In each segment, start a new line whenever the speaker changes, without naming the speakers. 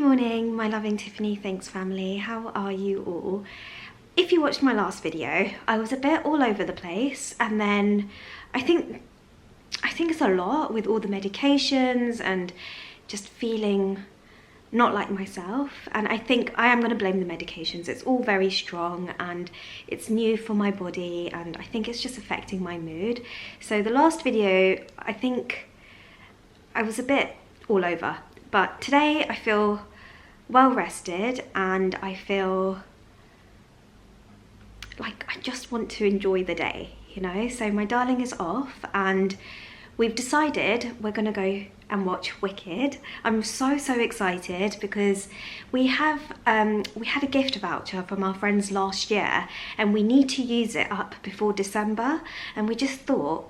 morning, my loving Tiffany Thanks family. How are you all? If you watched my last video, I was a bit all over the place, and then I think it's a lot with all the medications and just feeling not like myself. And I think I am going to blame the medications. It's all very strong and it's new for my body, and I think it's just affecting my mood. So the last video, I think I was a bit all over, but today I feel well rested and I feel like I just want to enjoy the day, you know? So my darling is off and we've decided we're gonna go and watch Wicked. I'm so excited because we had a gift voucher from our friends last year and we need to use it up before December, and we just thought,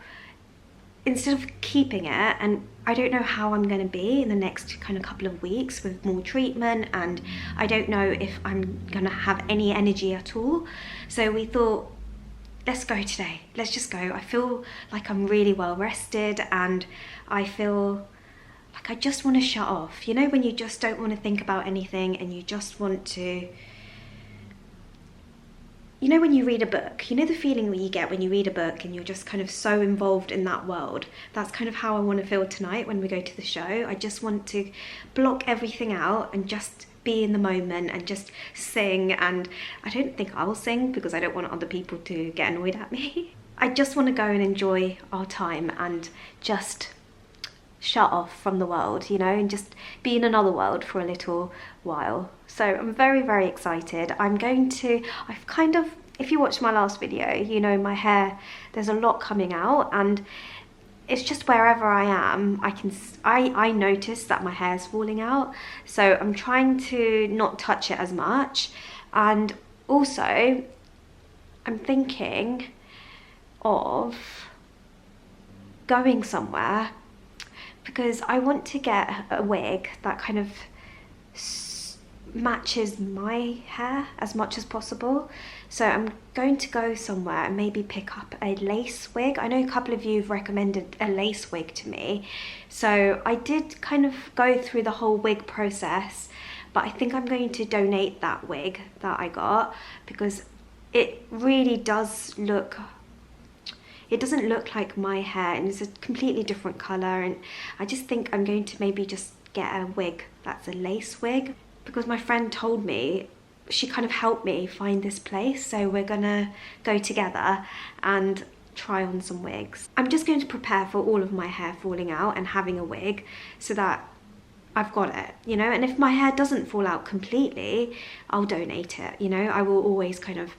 instead of keeping it, and I don't know how I'm going to be in the next kind of couple of weeks with more treatment, and I don't know if I'm going to have any energy at all. So we thought, let's go today. Let's just go. I feel like I'm really well rested and I feel like I just want to shut off. You know, when you just don't want to think about anything and you just want to... You know when you read a book, you know the feeling that you get when you read a book and you're just kind of so involved in that world? That's kind of how I want to feel tonight when we go to the show. I just want to block everything out and just be in the moment and just sing. And I don't think I'll sing because I don't want other people to get annoyed at me. I just want to go and enjoy our time and just shut off from the world, you know, and just be in another world for a little while. So I'm very excited. I've kind of, if you watched my last video, you know my hair, there's a lot coming out, and it's just wherever I am, I notice that my hair's falling out. So I'm trying to not touch it as much. And also I'm thinking of going somewhere because I want to get a wig that kind of matches my hair as much as possible. So I'm going to go somewhere and maybe pick up a lace wig. I know a couple of you have recommended a lace wig to me, so I did kind of go through the whole wig process, but I think I'm going to donate that wig that I got because it really does look... It doesn't look like my hair and it's a completely different colour, and I just think I'm going to maybe just get a wig that's a lace wig because my friend told me, she kind of helped me find this place, so we're gonna go together and try on some wigs. I'm just going to prepare for all of my hair falling out and having a wig so that I've got it, you know, and if my hair doesn't fall out completely, I'll donate it, you know. I will always kind of,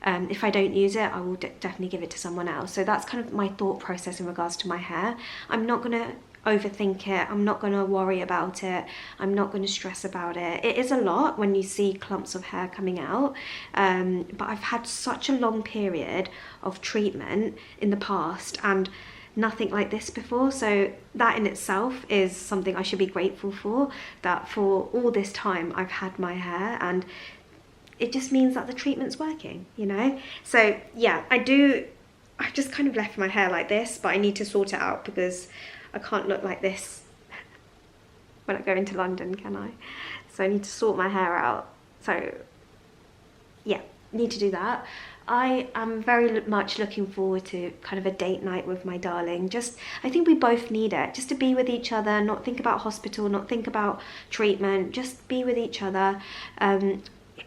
if I don't use it, I will definitely give it to someone else. So that's kind of my thought process in regards to my hair. I'm not gonna overthink it, I'm not gonna worry about it, I'm not gonna stress about it. It is a lot when you see clumps of hair coming out, but I've had such a long period of treatment in the past and nothing like this before, so that in itself is something I should be grateful for, that for all this time I've had my hair, and it just means that the treatment's working, you know. So yeah, I just kind of left my hair like this, but I need to sort it out because I can't look like this when I go into London, can I? So I need to sort my hair out. So yeah, need to do that. I am very much looking forward to kind of a date night with my darling. I think we both need it, just to be with each other, not think about hospital, not think about treatment, just be with each other.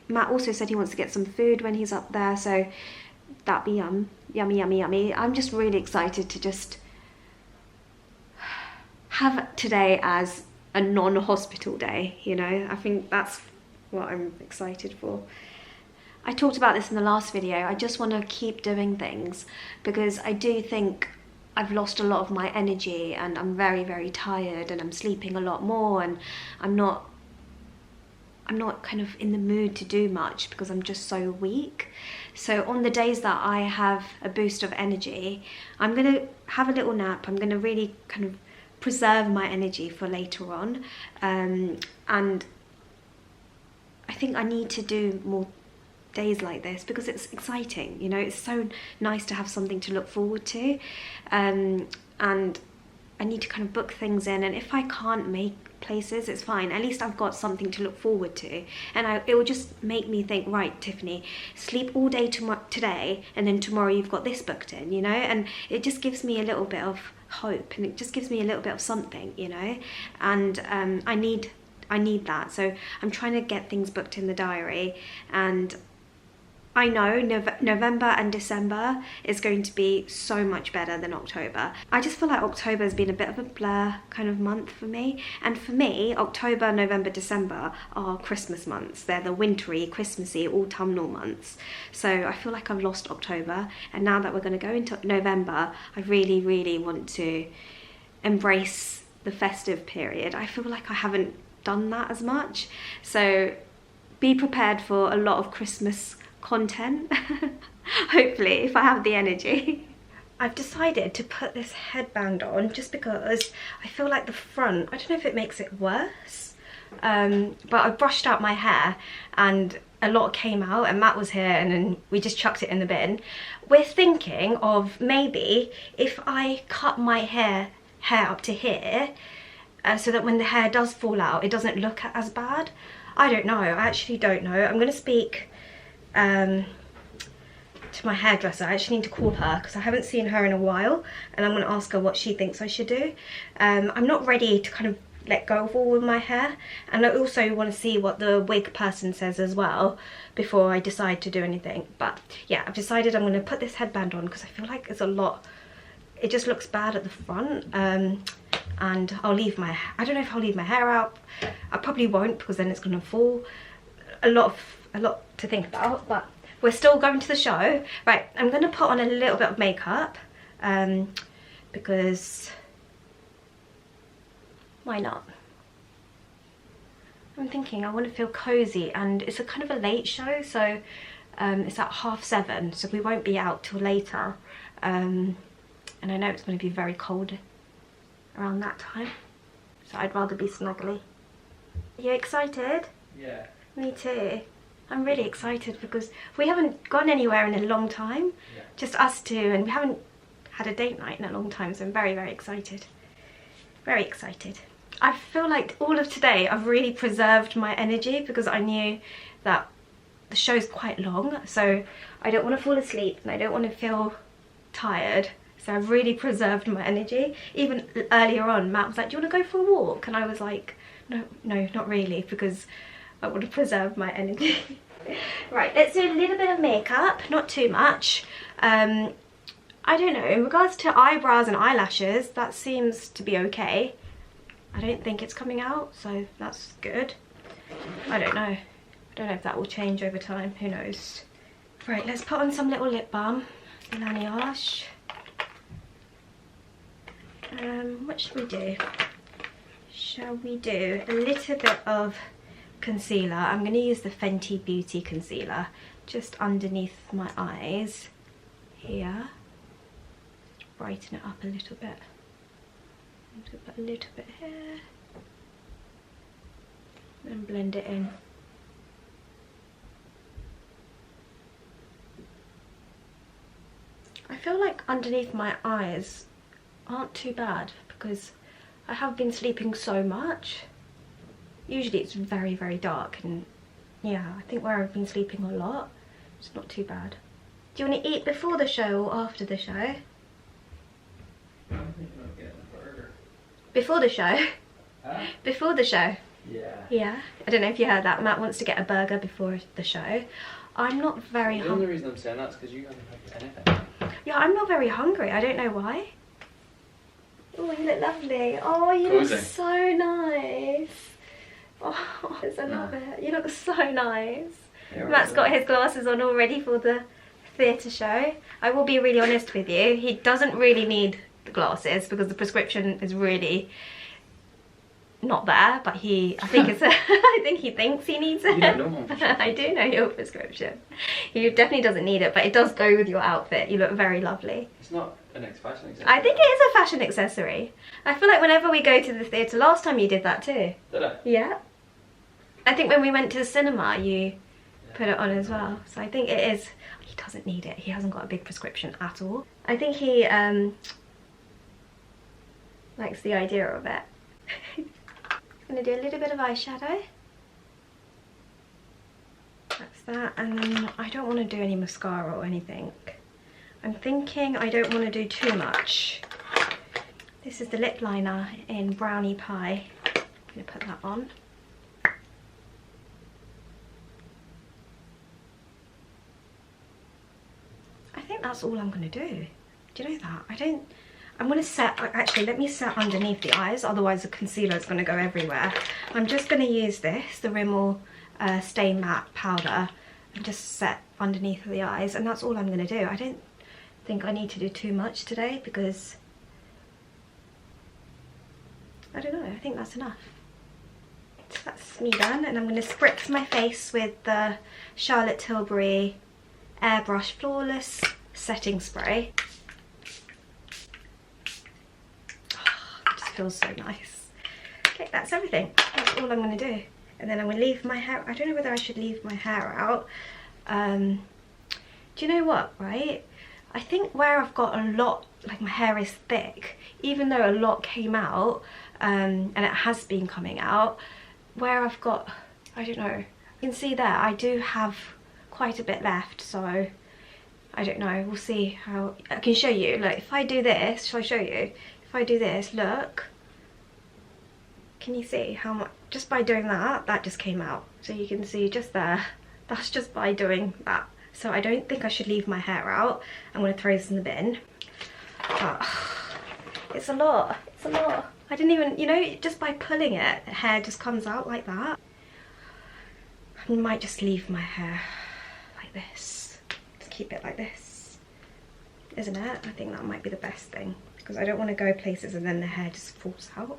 Matt also said he wants to get some food when he's up there, so that'd be yummy. I'm just really excited to just have today as a non-hospital day, you know. I think that's what I'm excited for. I talked about this in the last video. I just want to keep doing things because I do think I've lost a lot of my energy and I'm very tired and I'm sleeping a lot more, and I'm not kind of in the mood to do much because I'm just so weak. So on the days that I have a boost of energy, I'm gonna have a little nap. I'm gonna really kind of preserve my energy for later on, and I think I need to do more days like this because it's exciting, you know. It's so nice to have something to look forward to, and I need to kind of book things in, and if I can't make places, it's fine. At least I've got something to look forward to, and it will just make me think, right, Tiffany, sleep all day today, and then tomorrow you've got this booked in, you know. And it just gives me a little bit of hope, and it just gives me a little bit of something, you know. And I need that, so I'm trying to get things booked in the diary. And I know November and December is going to be so much better than October. I just feel like October has been a bit of a blur kind of month for me. And for me, October, November, December are Christmas months. They're the wintry, Christmassy, autumnal months. So I feel like I've lost October. And now that we're going to go into November, I really, really want to embrace the festive period. I feel like I haven't done that as much. So be prepared for a lot of Christmas content, hopefully, if I have the energy. I've decided to put this headband on just because I feel like the front, I don't know if it makes it worse, but I brushed out my hair and a lot came out, and Matt was here and then we just chucked it in the bin. We're thinking of maybe if I cut my hair up to here, so that when the hair does fall out it doesn't look as bad. I don't know, I actually don't know. I'm going to speak to my hairdresser. I actually need to call her because I haven't seen her in a while, and I'm going to ask her what she thinks I should do. I'm not ready to kind of let go of all of my hair, and I also want to see what the wig person says as well before I decide to do anything. But yeah, I've decided I'm going to put this headband on because I feel like it's a lot, it just looks bad at the front. And I'll leave my, I don't know if I'll leave my hair out. I probably won't because then it's going to fall. A lot to think about, but we're still going to the show. Right, I'm going to put on a little bit of makeup because why not? I'm thinking I want to feel cozy, and it's a kind of a late show, so it's at 7:30, so we won't be out till later, and I know it's going to be very cold around that time, so I'd rather be snuggly. Are you excited?
Yeah.
Me too. I'm really excited because we haven't gone anywhere in a long time, just us two, and we haven't had a date night in a long time, so I'm very, very excited. Very excited. I feel like all of today I've really preserved my energy because I knew that the show's quite long, so I don't want to fall asleep and I don't want to feel tired. So I've really preserved my energy. Even earlier on, Matt was like, do you want to go for a walk? And I was like, no, not really, because I want to preserve my energy. Right, let's do a little bit of makeup, not too much. I don't know, in regards to eyebrows and eyelashes, that seems to be okay. I don't think it's coming out, so that's good. I don't know. I don't know if that will change over time, who knows. Right, let's put on some little lip balm. Laneige. What should we do? Shall we do a little bit of concealer? I'm going to use the Fenty Beauty concealer just underneath my eyes here. Just brighten it up a little bit. A little bit here. And blend it in. I feel like underneath my eyes aren't too bad because I have been sleeping so much. Usually it's very, very dark, and yeah, I think where I've been sleeping a lot, it's not too bad. Do you want to eat before the show or after the show?
I'm thinking of getting a burger.
Before the show?
Huh?
Before the show?
Yeah.
Yeah. I don't know if you heard that. Matt wants to get a burger before the show. I'm not very hungry.
The only reason I'm saying that is because you haven't had anything.
Yeah, I'm not very hungry. I don't know why. Oh, you look lovely. Oh, you
Cozy.
look so nice. Oh, I love it. You look so nice.
Yeah,
Matt's got his glasses on already for the theatre show. I will be really honest with you. He doesn't really need the glasses because the prescription is really not there, but I think it's I think he thinks he needs it.
You don't know my prescription.
I do know your prescription. He definitely doesn't need it, but it does go with your outfit. You look very lovely.
It's not an fashion accessory.
I think it is a fashion accessory. I feel like whenever we go to the theatre, last time you did that too.
Did I?
Yeah. I think when we went to the cinema, you put it on as well. So I think it is. He doesn't need it. He hasn't got a big prescription at all. I think he likes the idea of it. I'm gonna do a little bit of eyeshadow. That's that, and then I don't want to do any mascara or anything. I'm thinking I don't want to do too much. This is the lip liner in Brownie Pie. I'm gonna put that on. I think that's all I'm gonna do. Do you know that? I'm gonna set, actually let me set underneath the eyes, otherwise the concealer is gonna go everywhere. I'm just gonna use this, the Rimmel Stay Matte powder, and just set underneath the eyes, and that's all I'm gonna do. I don't think I need to do too much today because, I don't know, I think that's enough. So that's me done, and I'm gonna spritz my face with the Charlotte Tilbury Airbrush Flawless Setting Spray. It just feels so nice. Okay, that's everything. That's all I'm going to do. And then I'm going to leave my hair. I don't know whether I should leave my hair out. Do you know what, right? I think where I've got a lot, like my hair is thick, even though a lot came out, and it has been coming out, where I've got, I don't know, you can see there, I do have quite a bit left, so I don't know, we'll see how I can show you. Like if I do this, shall I show you? If I do this, look, can you see how much, just by doing that, that just came out. So you can see just there, that's just by doing that. So I don't think I should leave my hair out. I'm going to throw this in the bin. But it's a lot, it's a lot. I didn't even, you know, just by pulling it, the hair just comes out like that. I might just leave my hair like this. Just keep it like this, isn't it? I think that might be the best thing, because I don't want to go places and then the hair just falls out.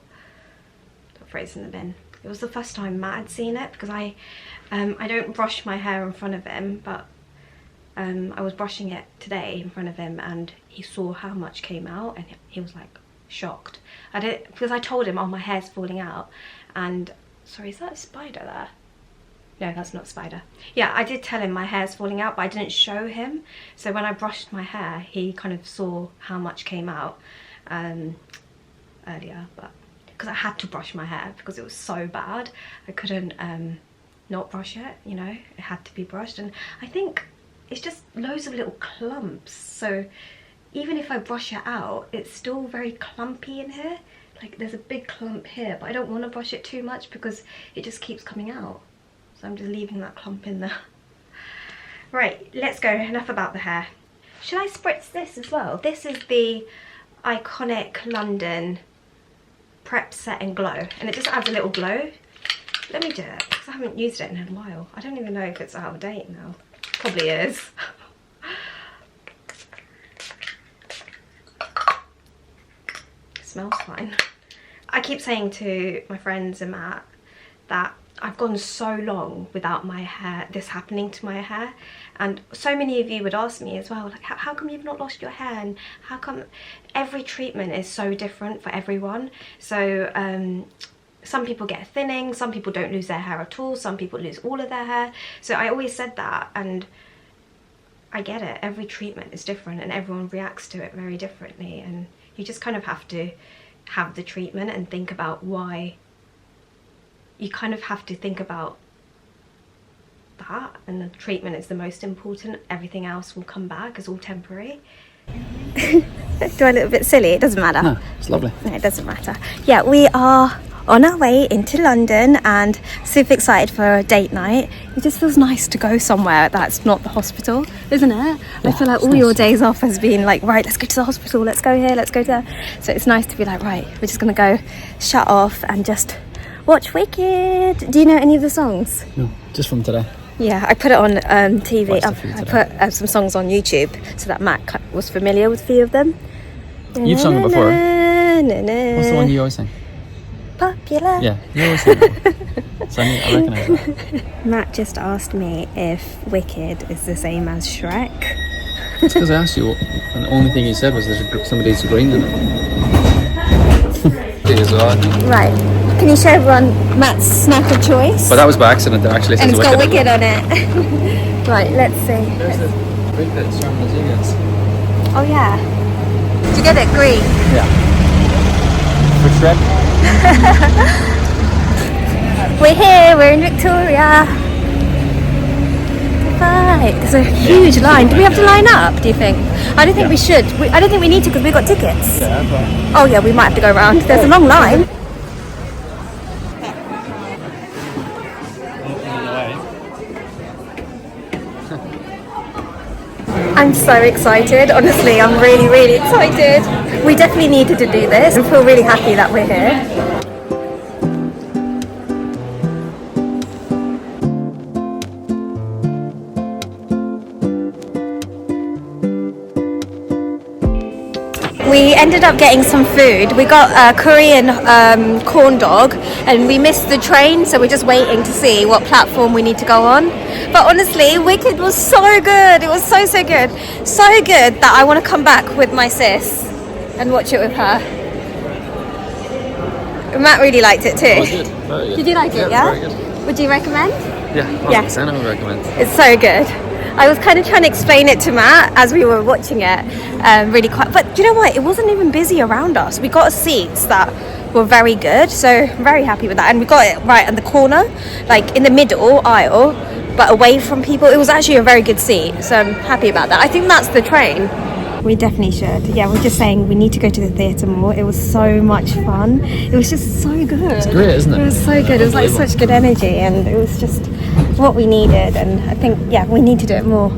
I'll throw this in the bin. It was the first time Matt had seen it, because I don't brush my hair in front of him, but I was brushing it today in front of him, and he saw how much came out, and he was like shocked. Because I told him, oh, my hair's falling out, and sorry, is that a spider there? No, that's not a spider. Yeah, I did tell him my hair's falling out, but I didn't show him. So when I brushed my hair, he kind of saw how much came out earlier, but because I had to brush my hair because it was so bad, I couldn't not brush it, you know, it had to be brushed. And I think it's just loads of little clumps, so even if I brush it out, it's still very clumpy in here. Like there's a big clump here, but I don't want to brush it too much because it just keeps coming out. So I'm just leaving that clump in there. Right, let's go, enough about the hair. Should I spritz this as well? This is the Iconic London Prep Set and Glow, and it just adds a little glow. Let me do it, because I haven't used it in a while. I don't even know if it's out of date now. Probably is. Smells fine. I keep saying to my friends and Matt that I've gone so long without my hair, this happening to my hair, and so many of you would ask me as well, like, how come you've not lost your hair, and how come every treatment is so different for everyone. So some people get thinning, some people don't lose their hair at all, some people lose all of their hair. So I always said that, and I get it, every treatment is different and everyone reacts to it very differently, and you just kind of have to have the treatment and think about why. You kind of have to think about that, and the treatment is the most important. Everything else will come back, it's all temporary. Do I look a bit silly? It doesn't matter.
No, it's lovely.
No, it doesn't matter. Yeah, we are on our way into London and super excited for a date night. It just feels nice to go somewhere that's not the hospital, isn't it? Yeah, I feel like all your days off has been like, right, let's go to the hospital, let's go here, let's go there. So it's nice to be like, right, we're just gonna go shut off and just watch Wicked. Do you know any of the songs?
No, just from today.
Yeah, I put it on TV. I put some songs on YouTube so that Matt was familiar with a few of them.
You've sung it before. What's the one you always sing?
Popular.
Yeah, you always sing it. So I recognise that.
Matt just asked me if Wicked is the same as Shrek.
It's because I asked you, and the only thing you said was there's somebody's green in it.
Right. Can you show everyone Matt's snack of choice?
But that was by accident. It actually says
and it's got Wicked on it. Right, let's see.
There's the big bits from the Genius.
Oh yeah. Did you get it green?
Yeah. Shrek.
We're here, we're in Victoria. Right, there's a huge line. Do we have to line up, do you think? I don't think we should. I don't think we need to because we got tickets.
Yeah, that's right.
Oh yeah, we might have to go around. There's a long line. I'm so excited. Honestly, I'm really, really excited. We definitely needed to do this. I feel really happy that we're here. We ended up getting some food. We got a Korean corn dog and we missed the train, so we're just waiting to see what platform we need to go on. But honestly, Wicked was so good. It was so good. So good that I want to come back with my sis and watch it with her. Matt really liked it too.
Oh, good. Very good.
Did you like it, yeah?
Very good.
Would you recommend?
Yeah, 100% I would recommend.
It's so good. I was kind of trying to explain it to Matt as we were watching it, really quite. But do you know what? It wasn't even busy around us. We got seats that were very good, so very happy with that. And we got it right in the corner, like in the middle aisle, but away from people. It was actually a very good seat, so I'm happy about that. I think that's the train. We definitely should. Yeah, we're just saying we need to go to the theatre more. It was so much fun. It was just so good.
It's great, isn't it?
It was so good. It was like such good energy, and it was just what we needed. And I think, yeah, we need to do it more.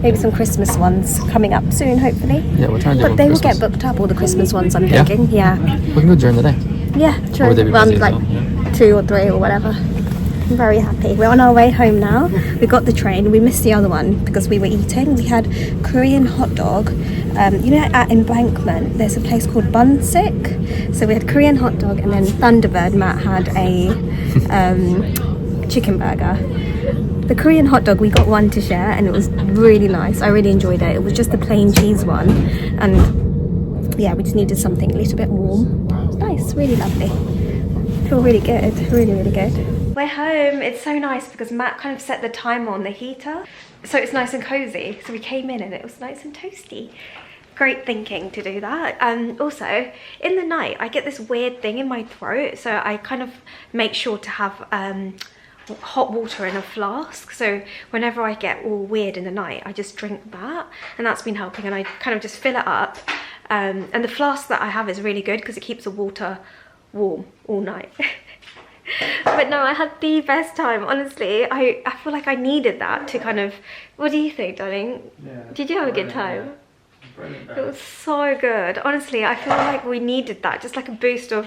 Maybe some Christmas ones coming up soon, hopefully.
Yeah, we're trying to do
But they will
Christmas.
get booked up, all the Christmas ones, I'm
Yeah?
thinking. Yeah.
We can go during the day.
Yeah, true.
Or would they be
Around
busy as
like
well? Yeah.
2 or 3 or whatever. I'm very happy. We're on our way home now. We got the train. We missed the other one because we were eating. We had Korean hot dog. You know, at Embankment, there's a place called Bunsik. So we had Korean hot dog, and then Thunderbird Matt had a chicken burger. The Korean hot dog, we got one to share, and it was really nice. I really enjoyed it. It was just the plain cheese one, and yeah, we just needed something a little bit warm. It was nice, really lovely. Feel really good, really good.
We're home. It's so nice because Matt kind of set the timer on the heater, so it's nice and cozy. So we came in and it was nice and toasty. Great thinking to do that. Also, in the night, I get this weird thing in my throat, so I kind of make sure to have hot water in a flask. So whenever I get all weird in the night, I just drink that, and that's been helping. And I kind of just fill it up. And the flask that I have is really good because it keeps the water warm all night. But no, I had the best time, honestly. I feel like I needed that to kind of... What do you think, darling?
Yeah,
Did you have a good time?
Brilliant.
It was so good. Honestly, I feel like we needed that, just like a boost of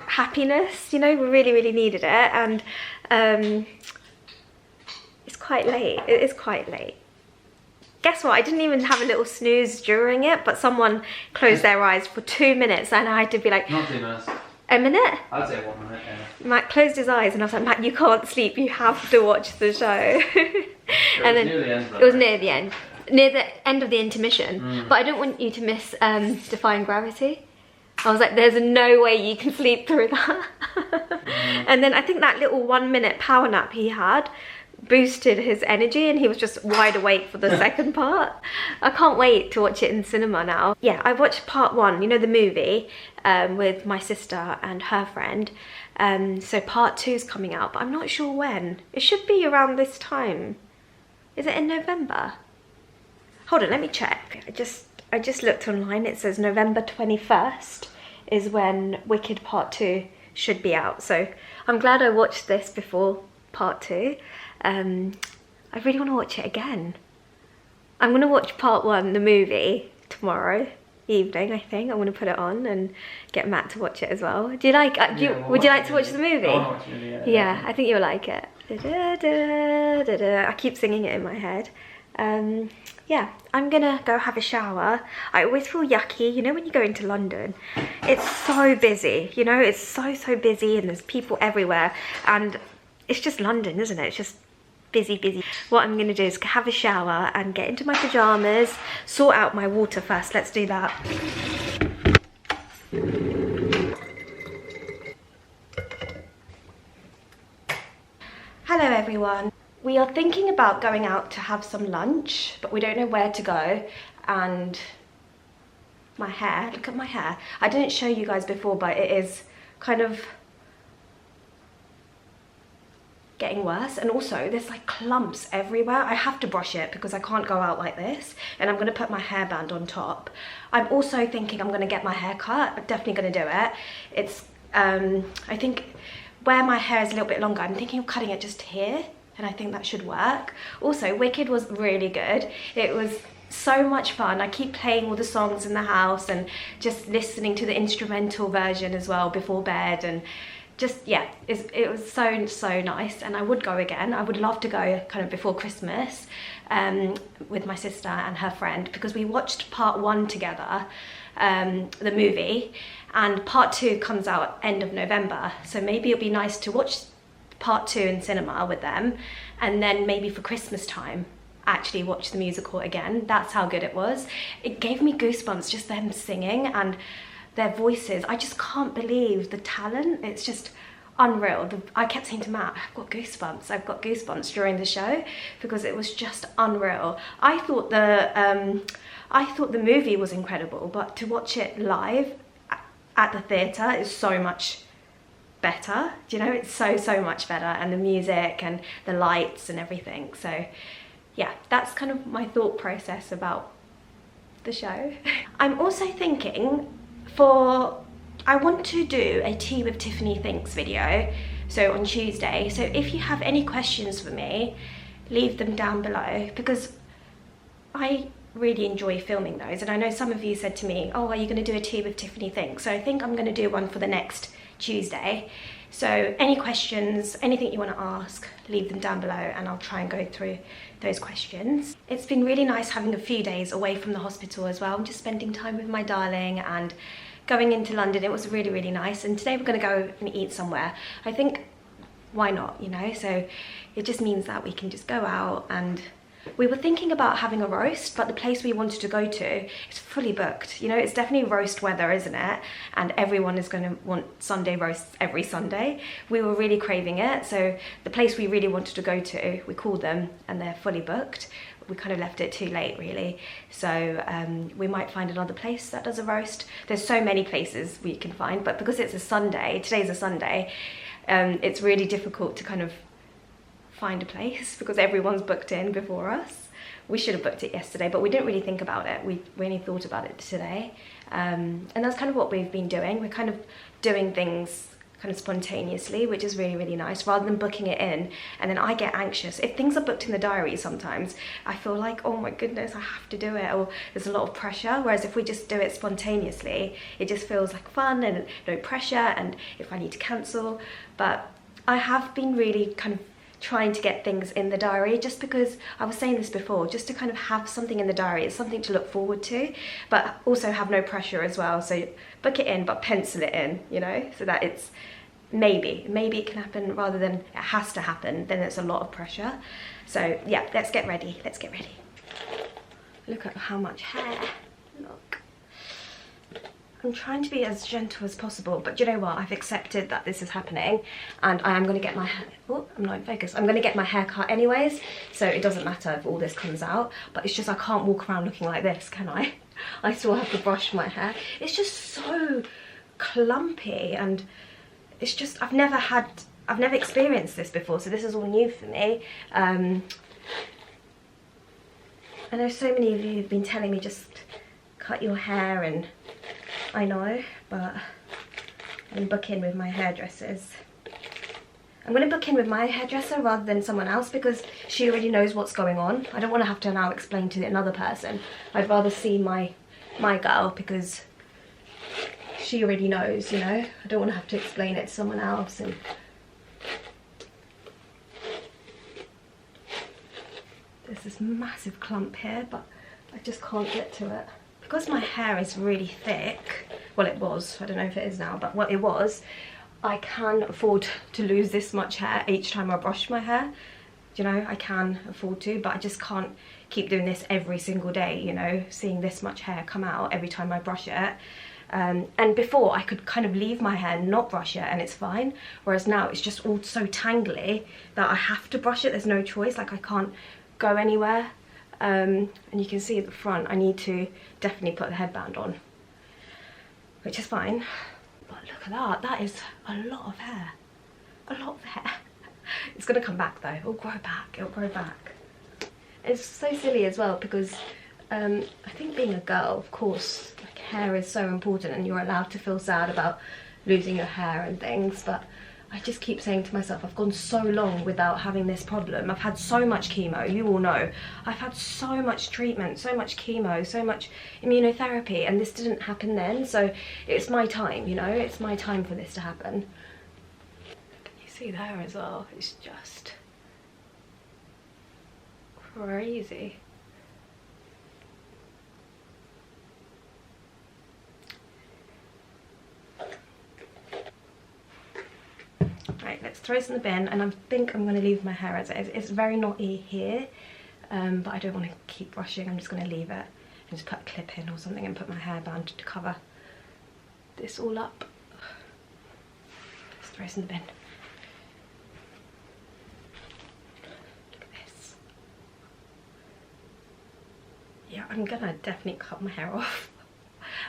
happiness, you know. We really needed it. And it's quite late. It is quite late. Guess what? I didn't even have a little snooze during it, but someone closed their eyes for 2 minutes and I had to be like...
Not 2 minutes.
A minute?
I'd say 1 minute, yeah.
Matt closed his eyes and I was like, Matt, you can't sleep, you have to watch the show. And then
near the end,
it was near the end. Near the end of the intermission. But I don't want you to miss Defying Gravity. I was like, there's no way you can sleep through that. And then I think that little 1 minute power nap he had boosted his energy and he was just wide awake for the second part. I can't wait to watch it in cinema now. Yeah, I watched part 1, you know, the movie, with my sister and her friend. So part 2 is coming out, but I'm not sure when. It should be around this time. Is it in November? Hold on, let me check. I just looked online. It says November 21st is when Wicked Part 2 should be out. So I'm glad I watched this before Part 2. I really want to watch it again. I'm going to watch Part 1, the movie, tomorrow evening, I think. I'm going to put it on and get Matt to watch it as well. Do you like, would you like to watch the movie?
I want to watch the movie,
Yeah, I think you'll like it. I keep singing it in my head. Yeah, I'm gonna go have a shower. I always feel yucky, you know, when you go into London. It's so busy, you know, it's so busy and there's people everywhere. And it's just London, isn't it? It's just busy. What I'm gonna do is have a shower and get into my pajamas, sort out my water first. Let's do that. Hello everyone. We are thinking about going out to have some lunch, but we don't know where to go, and my hair. Look at my hair. I didn't show you guys before, but it is kind of getting worse, and also there's like clumps everywhere. I have to brush it because I can't go out like this, and I'm going to put my hairband on top. I'm also thinking I'm going to get my hair cut. I'm definitely going to do it. It's I think where my hair is a little bit longer, I'm thinking of cutting it just here, and I think that should work. Also, Wicked was really good. It was so much fun. I keep playing all the songs in the house and just listening to the instrumental version as well before bed, and just, yeah, it was so nice, and I would go again. I would love to go kind of before Christmas with my sister and her friend, because we watched part 1 together, the movie, and part 2 comes out end of November, so maybe it'll be nice to watch part 2 in cinema with them, and then maybe for Christmas time actually watch the musical again. That's how good it was. It gave me goosebumps, just them singing and their voices. I just can't believe the talent. It's just unreal. I kept saying to Matt, I've got goosebumps during the show, because it was just unreal. I thought the movie was incredible, but to watch it live at the theatre is so much better. Do you know, it's so much better, and the music and the lights and everything. So yeah, that's kind of my thought process about the show. I'm also thinking I want to do a Tea with Tiffany Thinks video, so on Tuesday. So if you have any questions for me, leave them down below, because I really enjoy filming those, and I know some of you said to me, oh, are you going to do a Tea with Tiffany Thinks? So I think I'm going to do one for the next Tuesday. So any questions, anything you want to ask, leave them down below, and I'll try and go through those questions. It's been really nice having a few days away from the hospital as well. I'm just spending time with my darling and going into London. It was really nice, and today we're going to go and eat somewhere. I think, why not, you know? So it just means that we can just go out, and we were thinking about having a roast, but the place we wanted to go to is fully booked. You know, it's definitely roast weather, isn't it? And everyone is going to want Sunday roasts every Sunday. We were really craving it, so the place we really wanted to go to, we called them, and they're fully booked. We kind of left it too late, really. So we might find another place that does a roast. There's so many places we can find, but because it's a Sunday, today's a Sunday, it's really difficult to kind of find a place, because everyone's booked in before us. We should have booked it yesterday, but we didn't really think about it. We only thought about it today. And that's kind of what we've been doing. We're kind of doing things kind of spontaneously, which is really nice, rather than booking it in. And then I get anxious. If things are booked in the diary, sometimes I feel like, oh my goodness, I have to do it, or there's a lot of pressure. Whereas if we just do it spontaneously, it just feels like fun and no pressure, and if I need to cancel. But I have been really kind of trying to get things in the diary, just because I was saying this before, just to kind of have something in the diary. It's something to look forward to, but also have no pressure as well. So book it in, but pencil it in, you know, so that it's maybe it can happen rather than it has to happen. Then it's a lot of pressure. So yeah, let's get ready. Look at how much hair. Look, I'm trying to be as gentle as possible, but you know what? I've accepted that this is happening, and I am going to get my hair. Oh, I'm not in focus. I'm going to get my hair cut anyways, so it doesn't matter if all this comes out. But it's just I can't walk around looking like this, can I? I still have to brush my hair. It's just so clumpy, and it's just I've never experienced this before, so this is all new for me. I know so many of you have been telling me just cut your hair, and I know, but I'm booking with my hairdressers. I'm going to book in with my hairdresser rather than someone else, because she already knows what's going on. I don't want to have to now explain to another person. I'd rather see my girl, because she already knows, you know. I don't want to have to explain it to someone else. And there's this massive clump here, but I just can't get to it. Because my hair is really thick, well, it was, I don't know if it is now, but what it was, I can afford to lose this much hair each time I brush my hair. You know, I can afford to, but I just can't keep doing this every single day, you know, seeing this much hair come out every time I brush it. And before, I could kind of leave my hair, not brush it, and it's fine. Whereas now it's just all so tangly that I have to brush it. There's no choice, like I can't go anywhere. And you can see at the front, I need to definitely put the headband on. which is fine. But look at that, that is a lot of hair. A lot of hair. It's gonna come back though, it'll grow back, it'll grow back. It's so silly as well because I think being a girl, of course, like, hair is so important and you're allowed to feel sad about losing your hair and things, but I just keep saying to myself, I've gone so long without having this problem. I've had so much chemo, you all know. I've had so much treatment, so much chemo, so much immunotherapy, and this didn't happen then, so it's my time, you know, it's my time for this to happen. You see there as well, it's just crazy. Right, let's throw this in the bin, and I think I'm going to leave my hair as it is. It's very knotty here, but I don't want to keep brushing. I'm just going to leave it and just put a clip in or something and put my hairband to cover this all up. Let's throw this in the bin. Look at this. Yeah, I'm going to definitely cut my hair off.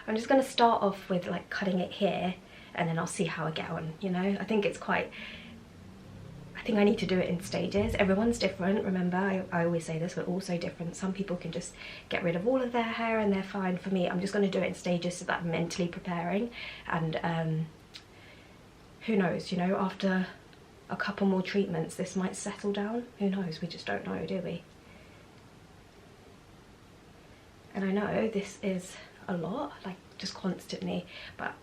I'm just going to start off with like cutting it here, and then I'll see how I get on, you know? I think I need to do it in stages. Everyone's different, remember, I always say this, we're all so different. Some people can just get rid of all of their hair and they're fine. For me, I'm just gonna do it in stages so that I'm mentally preparing. And who knows, you know, after a couple more treatments, this might settle down. Who knows, we just don't know, do we? And I know this is a lot, like just constantly, but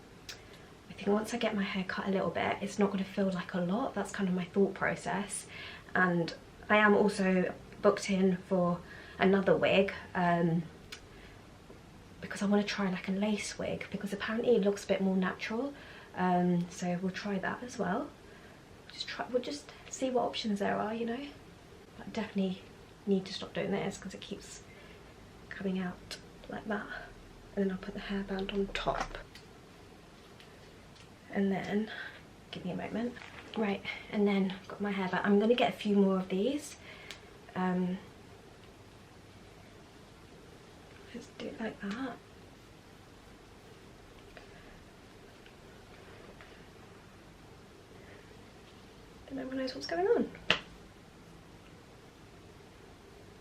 I think once I get my hair cut a little bit, it's not going to feel like a lot. That's kind of my thought process. And I am also booked in for another wig because I want to try like a lace wig, because apparently it looks a bit more natural. So we'll try that as well. We'll just see what options there are, you know. But I definitely need to stop doing this because it keeps coming out like that. And then I'll put the hairband on top. And then, give me a moment. Right, and then I've got my hair back. I'm gonna get a few more of these. Let's do it like that. And everyone knows what's going on.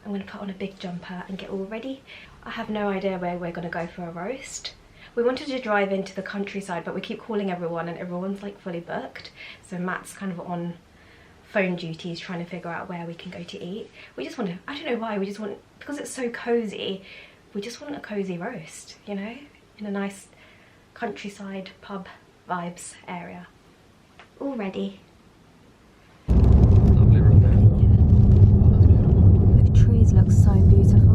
I'm gonna put on a big jumper and get all ready. I have no idea where we're gonna go for a roast. We wanted to drive into the countryside, but we keep calling everyone and everyone's like fully booked. So Matt's kind of on phone duties trying to figure out where we can go to eat. We just want to, I don't know why, we just want, because it's so cozy, we just want a cozy roast, you know, in a nice countryside pub vibes area. All ready.
Lovely road there. Oh, that's beautiful.
The trees look so beautiful.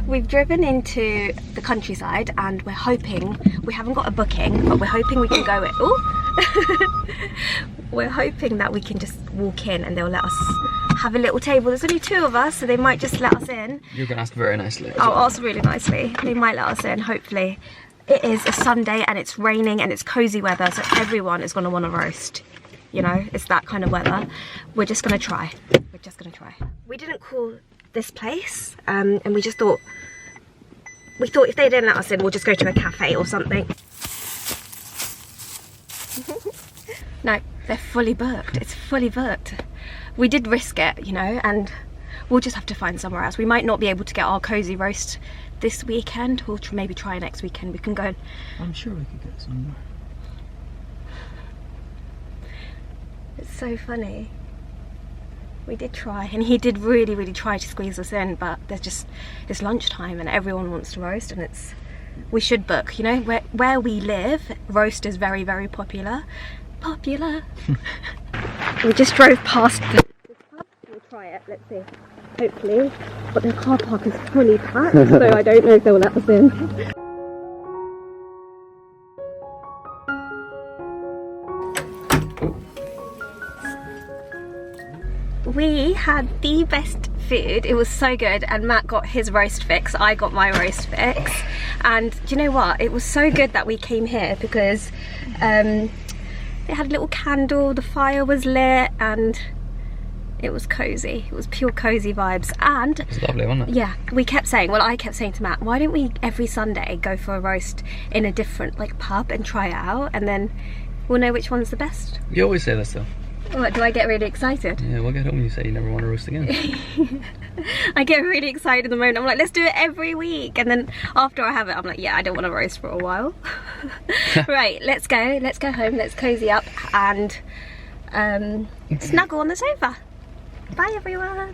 We've driven into the countryside and we're hoping, we haven't got a booking, but we're hoping we can go it. Oh, we're hoping that we can just walk in and they'll let us have a little table. There's only 2 of us, so they might just let us in.
You can ask very nicely.
I'll ask really nicely. They might let us in, hopefully. It is a Sunday and it's raining and it's cozy weather, so everyone is going to want to roast. You know, it's that kind of weather. We're just going to try. We're just going to try. We didn't call this place and we just thought, if they didn't let us in, we'll just go to a cafe or something. No, they're fully booked. It's fully booked. We did risk it, you know, and we'll just have to find somewhere else. We might not be able to get our cozy roast this weekend. We'll maybe try next weekend. We can go.
I'm sure we could get somewhere.
It's so funny. We did try, and he did really try to squeeze us in, but it's lunchtime and everyone wants to roast, and we should book, you know, where we live, roast is very popular. We just drove past this pub. We'll try it, let's see, hopefully, but the car park is fully packed, so I don't know if they'll let us in. We had the best food. It was so good, and Matt got his roast fix, I got my roast fix, and do you know what, it was so good that we came here because they had a little candle, the fire was lit, and
It was cozy. It was pure cozy vibes. And
It was lovely, wasn't it?
yeah, we kept saying, well, I kept saying to Matt, why don't we every Sunday go for a roast in a different like pub and try it out, and then we'll know which one's the best.
You always say that stuff.
What, do I get really excited?
Yeah, we'll get home and you say you never want to roast again.
I get really excited at the moment. I'm like, let's do it every week. And then after I have it, I'm like, yeah, I don't want to roast for a while. Right, let's go home, let's cozy up and snuggle on the sofa. Bye everyone.